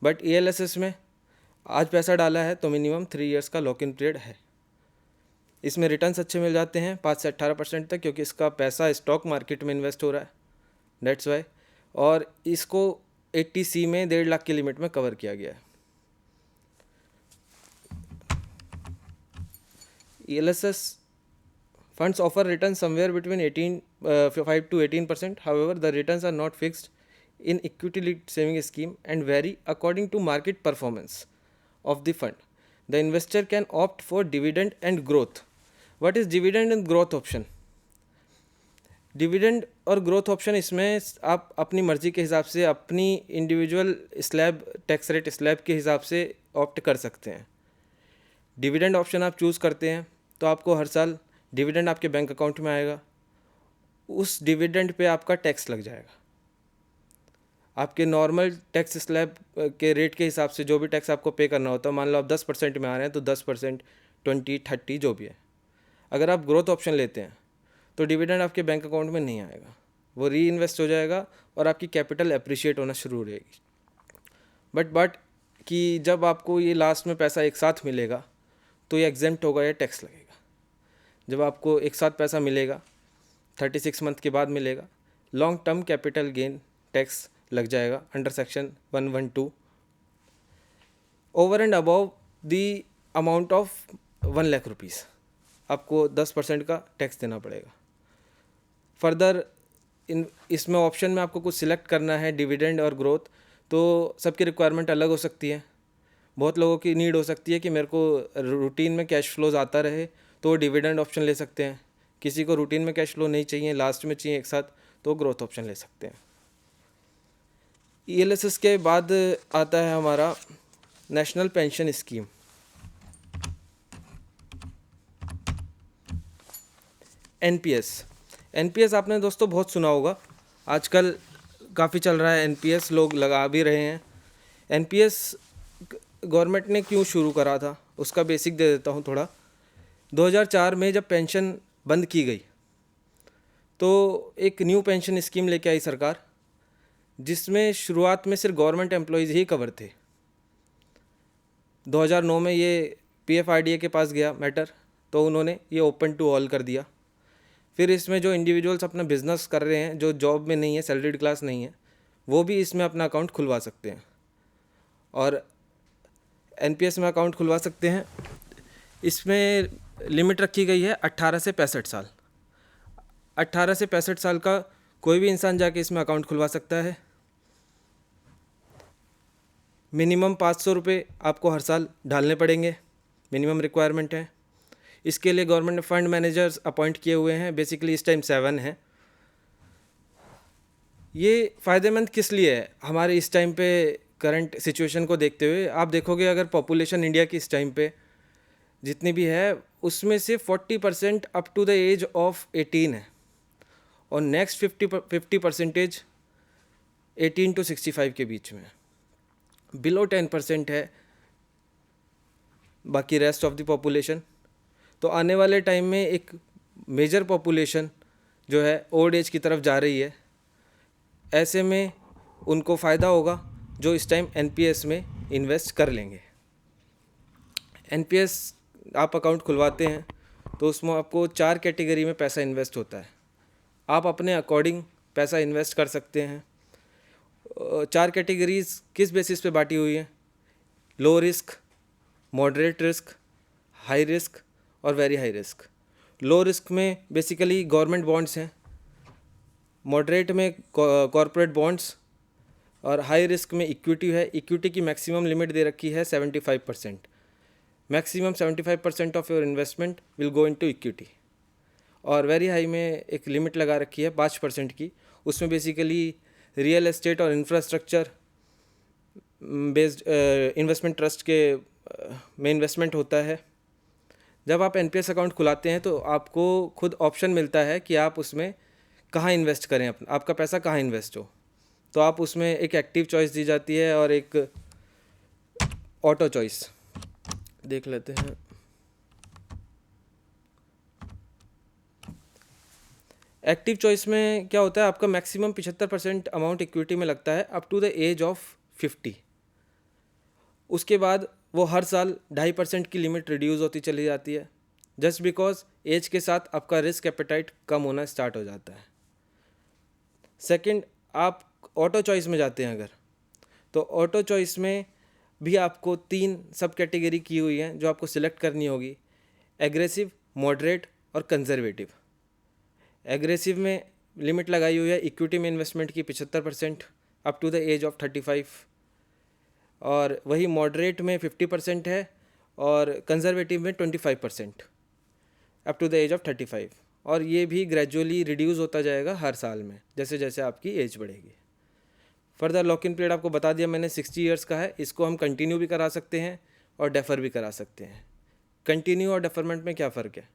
But ELSS में आज पैसा डाला है तो मिनिमम 3 इयर्स का लॉक इन पीरियड है। इसमें रिटर्न्स अच्छे मिल जाते हैं 5 से 18% तक, क्योंकि इसका पैसा स्टॉक मार्केट में इन्वेस्ट हो रहा है, डेट्स वाई। और इसको 80C में 1.5 लाख की लिमिट में कवर किया गया है। ELSS funds offer returns somewhere between 5 to 18%. However, the returns are not fixed in equity linked saving scheme and vary according to market performance of the fund. The investor can opt for dividend and growth. What is dividend and growth option? Dividend और growth option, इसमें आप अपनी मर्ज़ी के हिसाब से अपनी individual slab, tax rate slab के हिसाब से ऑप्ट कर सकते हैं। डिविडेंड ऑप्शन आप चूज़ करते हैं तो आपको हर साल डिविडेंड आपके बैंक अकाउंट में आएगा, उस डिविडेंड पे आपका टैक्स लग जाएगा। आपके नॉर्मल टैक्स स्लैब के रेट के हिसाब से जो भी टैक्स आपको पे करना होता है, मान लो आप 10% में आ रहे हैं तो 10%, 20, 30 जो भी है। अगर आप ग्रोथ ऑप्शन लेते हैं तो डिविडेंड आपके बैंक अकाउंट में नहीं आएगा, वो री इन्वेस्ट हो जाएगा और आपकी कैपिटल अप्रिशिएट होना शुरू हो जाएगी। बट कि जब आपको ये लास्ट में पैसा एक साथ मिलेगा तो ये एग्जेम्प्ट होगा या टैक्स लगेगा। जब आपको एक साथ पैसा मिलेगा 36 मंथ के बाद मिलेगा, long term capital gain tax लग जाएगा under section 112 over and above the amount of 1 lakh rupees, आपको 10% का टैक्स देना पड़ेगा। फर्दर इसमें ऑप्शन में आपको कुछ सिलेक्ट करना है, डिविडेंड और ग्रोथ, तो सबकी रिक्वायरमेंट अलग हो सकती है। बहुत लोगों की नीड हो सकती है कि मेरे को रूटीन में कैश फ्लोज आता रहे तो वो डिविडेंड ऑप्शन ले सकते हैं। किसी को रूटीन में कैश फ्लो नहीं चाहिए, लास्ट में चाहिए एक साथ, तो ग्रोथ ऑप्शन ले सकते हैं। ELSS के बाद आता है हमारा नेशनल पेंशन स्कीम। NPS आपने दोस्तों बहुत सुना होगा, आजकल काफ़ी चल रहा है NPS, लोग लगा भी रहे हैं। NPS गवर्नमेंट ने क्यों शुरू करा था उसका बेसिक दे देता हूँ थोड़ा। 2004 में जब पेंशन बंद की गई तो एक न्यू पेंशन स्कीम लेके आई सरकार, जिसमें शुरुआत में सिर्फ गवर्नमेंट एम्प्लॉयज़ ही कवर थे। 2009 में ये PFRDA के पास गया मैटर, तो उन्होंने ये ओपन टू ऑल कर दिया। फिर इसमें जो इंडिविजुअल्स अपना बिजनेस कर रहे हैं, जो जॉब में नहीं है, सैलरीड क्लास नहीं है, वो भी इसमें अपना अकाउंट खुलवा सकते हैं और NPS में अकाउंट खुलवा सकते हैं। इसमें लिमिट रखी गई है 18 से 65 साल। 18 से 65 साल का कोई भी इंसान जाके इसमें अकाउंट खुलवा सकता है। मिनिमम 500 रुपये आपको हर साल डालने पड़ेंगे, मिनिमम रिक्वायरमेंट है। इसके लिए गवर्नमेंट ने फंड मैनेजर्स अपॉइंट किए हुए हैं, बेसिकली इस टाइम 7 हैं। ये फ़ायदेमंद किस लिए है हमारे इस टाइम पे करंट सिचुएशन को देखते हुए? आप देखोगे अगर पॉपुलेशन इंडिया की इस टाइम पे जितनी भी है उसमें से 40% up to the age of 18 है और नेक्स्ट 50% 18 to 65 के बीच में, बिलो 10% है बाकी रेस्ट ऑफ द पॉपुलेशन। तो आने वाले टाइम में एक मेजर पॉपुलेशन जो है ओल्ड एज की तरफ जा रही है। ऐसे में उनको फ़ायदा होगा जो इस टाइम NPS में इन्वेस्ट कर लेंगे। NPS आप अकाउंट खुलवाते हैं तो उसमें आपको 4 कैटेगरी में पैसा इन्वेस्ट होता है। आप अपने अकॉर्डिंग पैसा इन्वेस्ट कर सकते हैं। 4 कैटेगरीज किस बेसिस पे बांटी हुई है? Low risk, moderate risk, high risk और very high risk. Low risk में बेसिकली गवर्नमेंट बॉन्ड्स हैं, मॉडरेट में कॉरपोरेट बॉन्ड्स और हाई रिस्क में इक्विटी है। इक्विटी की मैक्सिमम लिमिट दे रखी है 75%। Maximum 75% of your investment will go into equity. और वेरी हाई में एक लिमिट लगा रखी है 5% की, उसमें बेसिकली रियल एस्टेट और इंफ्रास्ट्रक्चर बेस्ड इन्वेस्टमेंट ट्रस्ट के में इन्वेस्टमेंट होता है। जब आप NPS अकाउंट खुलाते हैं तो आपको खुद ऑप्शन मिलता है कि आप उसमें कहाँ इन्वेस्ट करें, आपका पैसा कहाँ इन्वेस्ट हो। तो आप उसमें एक एक्टिव चॉइस दी जाती है और एक ऑटो चॉइस देख लेते हैं। एक्टिव चॉइस में क्या होता है, आपका मैक्सिमम 75% अमाउंट इक्विटी में लगता है up to the age of 50। उसके बाद वो हर साल 2.5% की लिमिट रिड्यूस होती चली जाती है, जस्ट बिकॉज एज के साथ आपका रिस्क एपेटाइट कम होना स्टार्ट हो जाता है। सेकंड, आप ऑटो चॉइस में जाते हैं अगर, तो ऑटो चॉइस में भी आपको 3 सब कैटेगरी की हुई हैं जो आपको सिलेक्ट करनी होगी: एग्रेसिव, मॉडरेट और कंजर्वेटिव। एग्रेसिव में लिमिट लगाई हुई है इक्विटी में इन्वेस्टमेंट की 75% up to the age of 35, और वही मॉडरेट में 50% है, और कंजर्वेटिव में 25% up to the age of 35, और ये भी ग्रेजुअली रिड्यूस होता जाएगा हर साल में जैसे जैसे आपकी एज बढ़ेगी। फर्दर लॉक इन पीरियड आपको बता दिया मैंने 60 ईयर्स का है। इसको हम कंटिन्यू भी करा सकते हैं और डेफर भी करा सकते हैं। कंटिन्यू और डेफरमेंट में क्या फ़र्क है?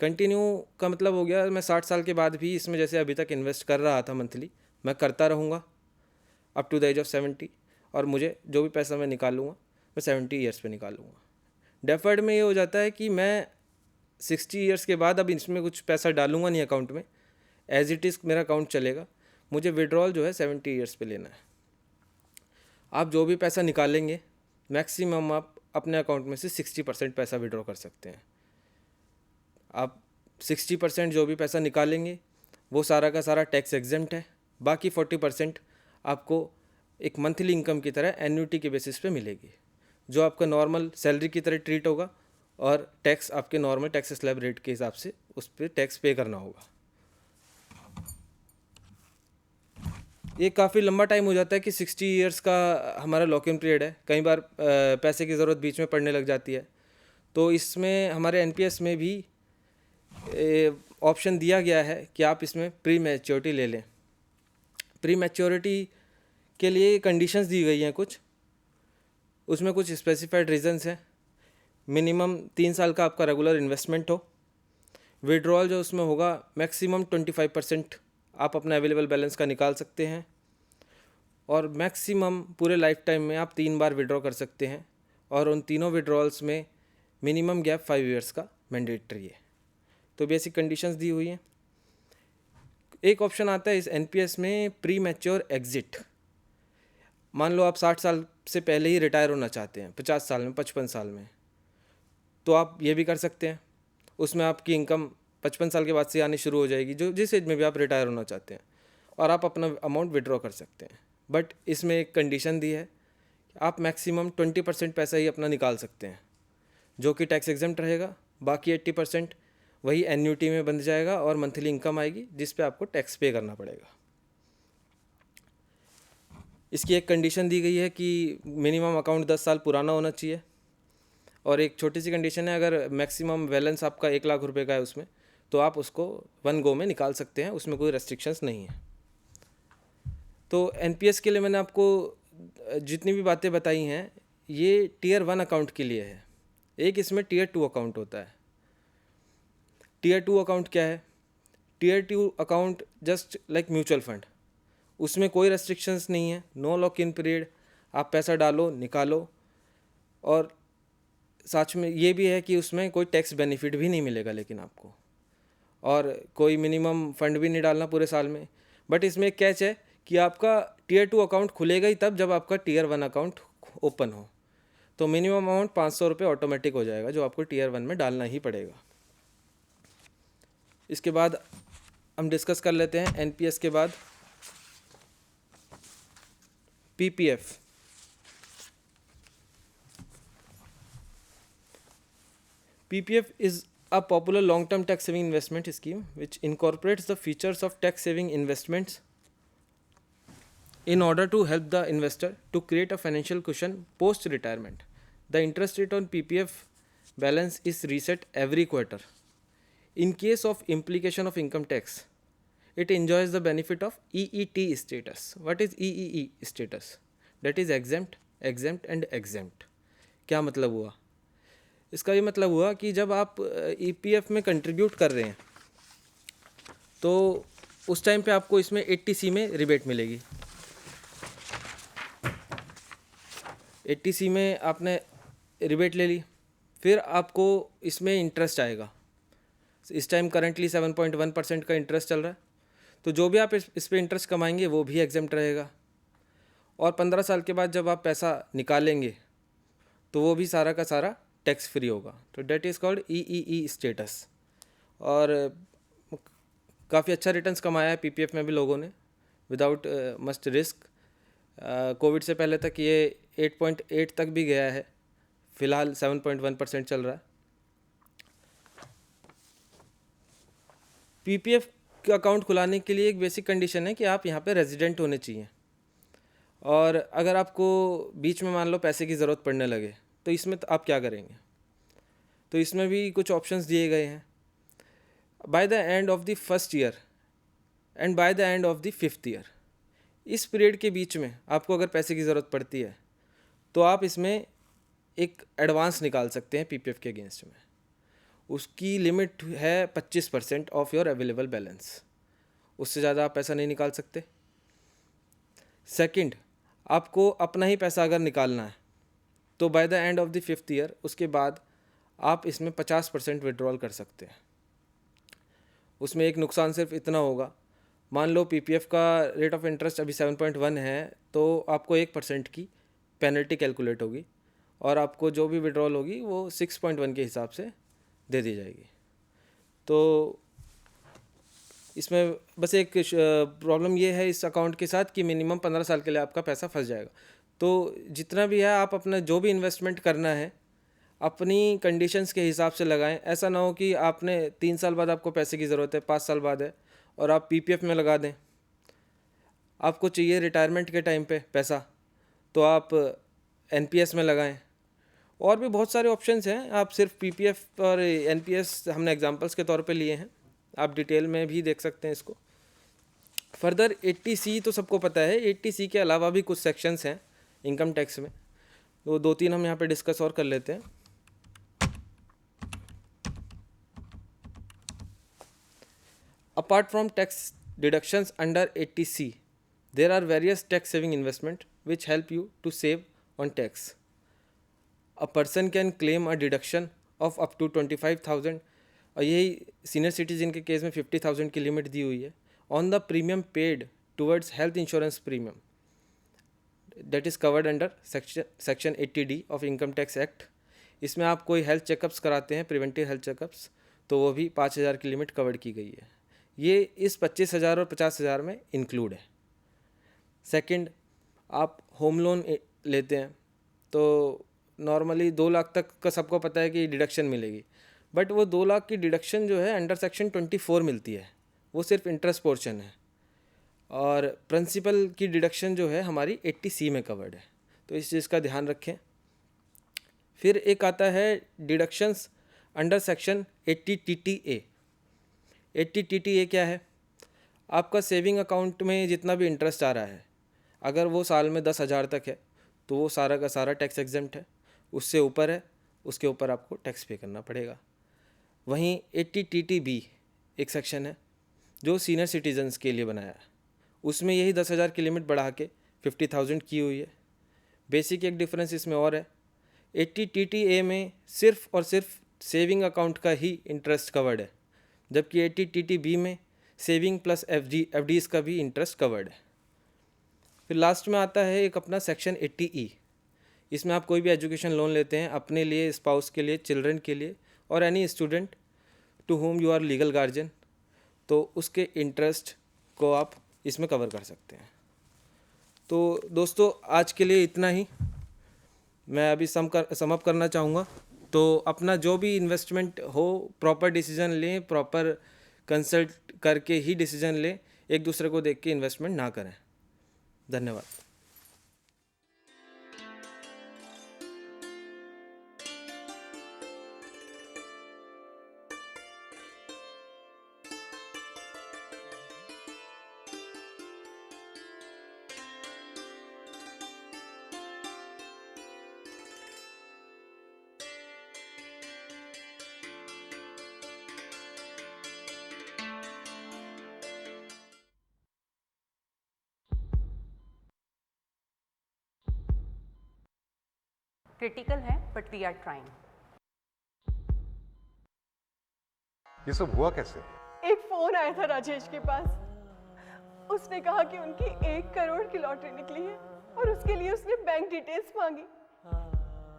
कंटिन्यू का मतलब हो गया मैं 60 साल के बाद भी इसमें जैसे अभी तक इन्वेस्ट कर रहा था मंथली, मैं करता रहूँगा up to the age of 70, और मुझे जो भी पैसा मैं निकालूंगा मैं 70 ईयर्स पे निकालूंगा। डेफर्ड में ये हो जाता है कि मैं 60 ईयर्स के बाद अब इसमें कुछ पैसा डालूंगा नहीं अकाउंट में, एज इट इज़ मेरा अकाउंट चलेगा, मुझे विड्रॉल जो है 70 ईयर्स पे लेना है। आप जो भी पैसा निकालेंगे मैक्सिमम आप अपने अकाउंट में से 60% पैसा विड्रॉ कर सकते हैं। आप 60% जो भी पैसा निकालेंगे वो सारा का सारा टैक्स एग्जेम्प्ट है, बाकी 40% आपको एक मंथली इनकम की तरह एन्युटी के बेसिस पे मिलेगी, जो आपका नॉर्मल सैलरी की तरह ट्रीट होगा, और टैक्स आपके नॉर्मल टैक्स स्लैब रेट के हिसाब से उस पर टैक्स पे करना होगा। ये काफ़ी लंबा टाइम हो जाता है कि 60 ईयर्स का हमारा लॉक इन पीरियड है। कई बार पैसे की ज़रूरत बीच में पड़ने लग जाती है, तो इसमें हमारे एनपीएस में भी ऑप्शन दिया गया है कि आप इसमें प्री मैच्योरिटी ले लें। प्री मैच्योरिटी के लिए कंडीशंस दी गई हैं कुछ, उसमें कुछ स्पेसिफाइड रीजंस हैं। मिनिमम 3 साल का आपका रेगुलर इन्वेस्टमेंट हो, विड्रॉल जो उसमें होगा मैक्सिमम 25% आप अपना अवेलेबल बैलेंस का निकाल सकते हैं, और मैक्सिमम पूरे लाइफ टाइम में आप 3 बार विड्रॉ कर सकते हैं, और उन तीनों विड्रॉल्स में मिनिमम गैप 5 ईयर्स का मैंडेटरी है। तो बेसिक कंडीशंस दी हुई हैं। एक ऑप्शन आता है इस एनपीएस में प्री मैच्योर एग्जिट। मान लो आप 60 साल से पहले ही रिटायर होना चाहते हैं, 50 साल में, 55 साल में, तो आप ये भी कर सकते हैं। उसमें आपकी इनकम 55 साल के बाद से आनी शुरू हो जाएगी, जो जिस एज में भी आप रिटायर होना चाहते हैं, और आप अपना अमाउंट विड्रॉ कर सकते हैं। बट इसमें एक कंडीशन दी है, आप मैक्सिमम 20% पैसा ही अपना निकाल सकते हैं, जो कि टैक्स एग्जेम्प्ट रहेगा। बाकी 80% वही एन्युटी में बन जाएगा और मंथली इनकम आएगी, जिस पे आपको टैक्स पे करना पड़ेगा। इसकी एक कंडीशन दी गई है कि मिनिमम अकाउंट 10 साल पुराना होना चाहिए, और एक छोटी सी कंडीशन है, अगर मैक्सिमम बैलेंस आपका 1 लाख रुपए का है उसमें, तो आप उसको 1 गो में निकाल सकते हैं, उसमें कोई रेस्ट्रिक्शंस नहीं है। तो एनपीएस के लिए मैंने आपको जितनी भी बातें बताई हैं ये टीयर 1 अकाउंट के लिए है। एक इसमें टीयर 2 अकाउंट होता है। टीयर 2 अकाउंट क्या है? Tier 2 account just like mutual fund, उसमें कोई रेस्ट्रिक्शंस नहीं है, नो लॉक इन पीरियड, आप पैसा डालो निकालो, और साथ में ये भी है कि उसमें कोई टैक्स बेनिफिट भी नहीं मिलेगा लेकिन आपको, और कोई मिनिमम फंड भी नहीं डालना पूरे साल में। बट इसमें एक कैच है कि आपका टीयर 2 अकाउंट खुलेगा ही तब जब आपका टीयर 1 अकाउंट ओपन हो, तो मिनिमम अमाउंट 500 रुपये ऑटोमेटिक हो जाएगा, जो आपको टीयर 1 में डालना ही पड़ेगा। इसके बाद हम डिस्कस कर लेते हैं एनपीएस के बाद PPF. PPF is a popular long-term tax-saving investment scheme which incorporates the features of tax-saving investments in order to help the investor to create a financial cushion post-retirement. The interest rate on PPF balance is reset every quarter. In case of implication of income tax, it enjoys the benefit of EET status. What is EEE status? That is exempt, exempt and exempt. क्या मतलब हुआ? इसका ये मतलब हुआ कि जब आप ईपीएफ में कंट्रीब्यूट कर रहे हैं तो उस टाइम पे आपको इसमें 80C में रिबेट मिलेगी। 80C में आपने रिबेट ले ली, फिर आपको इसमें इंटरेस्ट आएगा। इस टाइम करेंटली 7.1% का इंटरेस्ट चल रहा है, तो जो भी आप इस पे इंटरेस्ट कमाएंगे वो भी एग्जेम्प्ट रहेगा। और 15 साल के बाद जब आप पैसा निकालेंगे तो वो भी सारा का सारा टैक्स फ्री होगा। तो that is called EEE status. और काफ़ी अच्छा रिटर्न्स कमाया है पीपीएफ में भी लोगों ने विदाउट मस्ट रिस्क। कोविड से पहले तक ये 8.8 तक भी गया है, फ़िलहाल 7.1% चल रहा है। पीपीएफ का अकाउंट खुलाने के लिए एक बेसिक कंडीशन है कि आप यहाँ पे रेजिडेंट होने चाहिए। और अगर आपको बीच में मान लो पैसे की ज़रूरत पड़ने लगे तो इसमें तो आप क्या करेंगे? तो इसमें भी कुछ ऑप्शंस दिए गए हैं। By the end of the first year and by the end of the fifth year, इस पीरियड के बीच में आपको अगर पैसे की ज़रूरत पड़ती है तो आप इसमें एक एडवांस निकाल सकते हैं पीपीएफ के अगेंस्ट में। उसकी लिमिट है 25% ऑफ योर अवेलेबल बैलेंस, उससे ज़्यादा आप पैसा नहीं निकाल सकते। सेकंड, आपको अपना ही पैसा अगर निकालना है तो by the end of the fifth year उसके बाद आप इसमें 50% विड्रॉल कर सकते हैं। उसमें एक नुकसान सिर्फ इतना होगा, मान लो पीपीएफ का रेट ऑफ इंटरेस्ट अभी 7.1 है तो आपको 1% की पेनल्टी कैलकुलेट होगी और आपको जो भी विड्रॉल होगी वो 6.1 के हिसाब से दे दी जाएगी। तो इसमें बस एक प्रॉब्लम ये है इस अकाउंट के साथ कि मिनिमम 15 साल के लिए आपका पैसा फंस जाएगा। तो जितना भी है आप अपना जो भी इन्वेस्टमेंट करना है अपनी कंडीशंस के हिसाब से लगाएं। ऐसा ना हो कि आपने 3 साल बाद आपको पैसे की ज़रूरत है, 5 साल बाद है और आप पीपीएफ में लगा दें। आपको चाहिए रिटायरमेंट के टाइम पे पैसा तो आप एनपीएस में लगाएं। और भी बहुत सारे ऑप्शंस हैं, आप सिर्फ पीपीएफ और एनपीएस हमने एग्जांपल्स के तौर पे लिए हैं, आप डिटेल में भी देख सकते हैं इसको। फर्दर 80C तो सबको पता है, 80C के अलावा भी कुछ सेक्शंस हैं इनकम टैक्स में, तो 2-3 हम यहाँ पे डिस्कस और कर लेते हैं। Apart from tax deductions under 80C, there are various tax saving investment which help you to save on tax. A person can claim a deduction of up to 25,000 और यही सीनियर सिटीजन के case में 50,000 की limit दी हुई है on the premium paid towards health insurance premium that is covered under section 80D of income tax act. इसमें आप कोई हेल्थ चेकअप्स कराते हैं, प्रिवेंटिव हेल्थ चेकअप्स, तो वो भी 5,000 की लिमिट कवर्ड की गई है। ये इस 25,000 और 50,000 में इंक्लूड है। सेकंड, आप होम लोन लेते हैं तो नॉर्मली 2 लाख तक का सबको पता है कि डिडक्शन मिलेगी, बट वो 2 लाख की डिडक्शन जो है अंडर सेक्शन 24 मिलती है, वो सिर्फ इंटरेस्ट पोर्शन है। और प्रिंसिपल की डिडक्शन जो है हमारी 80C में कवर्ड है, तो इस चीज़ का ध्यान रखें। फिर एक आता है deductions under section 80TTA। 80TTA क्या है? आपका सेविंग अकाउंट में जितना भी इंटरेस्ट आ रहा है, अगर वो साल में 10,000 तक है तो वो सारा का सारा टैक्स एग्जेम्प्ट है। उससे ऊपर है उसके ऊपर आपको टैक्स पे करना पड़ेगा। वहीं 80TTB एक सेक्शन है जो सीनियर सिटीजन्स के लिए बनाया है, उसमें यही 10,000 की लिमिट बढ़ा के 50,000 की हुई है। बेसिक एक डिफरेंस इसमें और है, 80TTA में सिर्फ और सिर्फ सेविंग अकाउंट का ही इंटरेस्ट कवर्ड है, जबकि 80TTB में सेविंग प्लस एफडीज़ का भी इंटरेस्ट कवर्ड है। फिर लास्ट में आता है एक अपना सेक्शन 80E। इसमें आप कोई भी एजुकेशन लोन लेते हैं अपने लिए, स्पाउस के लिए, चिल्ड्रन के लिए और any student to whom you are legal guardian, तो उसके इंटरेस्ट को आप इसमें कवर कर सकते हैं। तो दोस्तों आज के लिए इतना ही। मैं अभी सम अप करना चाहूँगा। तो अपना जो भी इन्वेस्टमेंट हो प्रॉपर डिसीजन लें, प्रॉपर कंसल्ट करके ही डिसीजन लें, एक दूसरे को देख के इन्वेस्टमेंट ना करें। धन्यवाद। क्रिटिकल है बट वी आर ट्राइंग। ये सब हुआ कैसे? एक फोन आया था राजेश के पास, उसने कहा कि उनकी 1 करोड़ की लॉटरी निकली है और उसके लिए उसने बैंक डिटेल्स मांगी।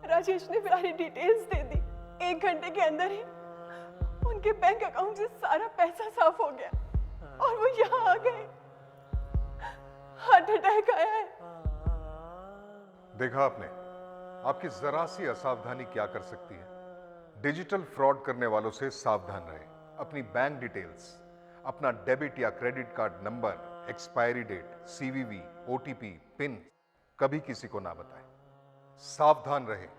राजेश ने सारी डिटेल्स दे दी। 1 घंटे के अंदर ही उनके बैंक अकाउंट से सारा पैसा साफ हो गया और वो यहाँ आ गए। हार्ट अटैक आया है। देखा आपने, आपकी जरा सी असावधानी क्या कर सकती है। डिजिटल फ्रॉड करने वालों से सावधान रहें। अपनी बैंक डिटेल्स, अपना डेबिट या credit card number, expiry date, CVV, OTP, PIN कभी किसी को ना बताएं। सावधान रहें,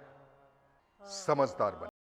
समझदार बनें।